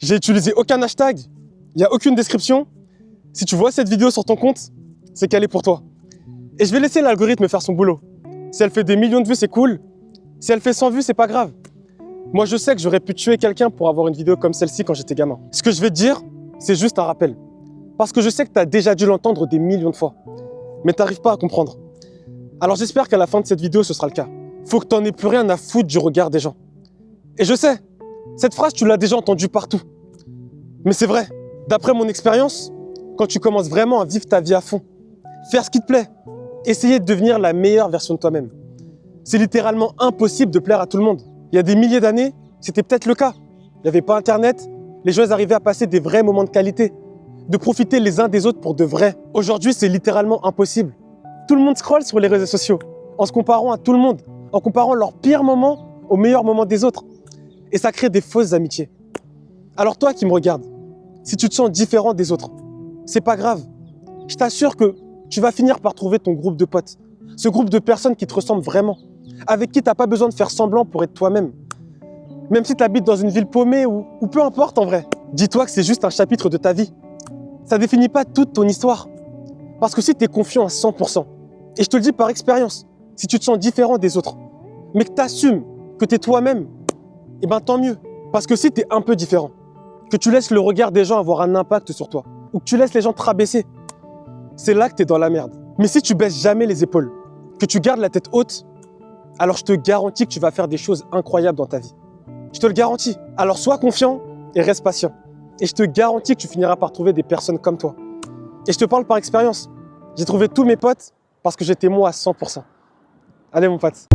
J'ai utilisé aucun hashtag, il n'y a aucune description. Si tu vois cette vidéo sur ton compte, c'est qu'elle est pour toi. Et je vais laisser l'algorithme faire son boulot. Si elle fait des millions de vues, c'est cool. Si elle fait 100 vues, c'est pas grave. Moi, je sais que j'aurais pu tuer quelqu'un pour avoir une vidéo comme celle-ci quand j'étais gamin. Ce que je vais te dire, c'est juste un rappel. Parce que je sais que tu as déjà dû l'entendre des millions de fois. Mais tu n'arrives pas à comprendre. Alors j'espère qu'à la fin de cette vidéo, ce sera le cas. Faut que tu n'en aies plus rien à foutre du regard des gens. Et je sais, cette phrase, tu l'as déjà entendue partout. Mais c'est vrai. D'après mon expérience, quand tu commences vraiment à vivre ta vie à fond, faire ce qui te plaît, essayer de devenir la meilleure version de toi-même, c'est littéralement impossible de plaire à tout le monde. Il y a des milliers d'années, c'était peut-être le cas. Il n'y avait pas Internet, les gens arrivaient à passer des vrais moments de qualité, de profiter les uns des autres pour de vrai. Aujourd'hui, c'est littéralement impossible. Tout le monde scrolle sur les réseaux sociaux, en se comparant à tout le monde, en comparant leurs pires moments aux meilleurs moments des autres. Et ça crée des fausses amitiés. Alors toi qui me regardes, si tu te sens différent des autres, c'est pas grave. Je t'assure que tu vas finir par trouver ton groupe de potes. Ce groupe de personnes qui te ressemblent vraiment, avec qui tu n'as pas besoin de faire semblant pour être toi-même. Même si tu habites dans une ville paumée ou peu importe en vrai. Dis-toi que c'est juste un chapitre de ta vie. Ça ne définit pas toute ton histoire. Parce que si tu es confiant à 100%, et je te le dis par expérience, si tu te sens différent des autres, mais que tu assumes que tu es toi-même, eh ben tant mieux. Parce que si tu es un peu différent, que tu laisses le regard des gens avoir un impact sur toi, ou que tu laisses les gens te rabaisser, c'est là que tu es dans la merde. Mais si tu baisses jamais les épaules, que tu gardes la tête haute, alors je te garantis que tu vas faire des choses incroyables dans ta vie. Je te le garantis. Alors sois confiant et reste patient. Et je te garantis que tu finiras par trouver des personnes comme toi. Et je te parle par expérience. J'ai trouvé tous mes potes parce que j'étais moi à 100%. Allez mon pote.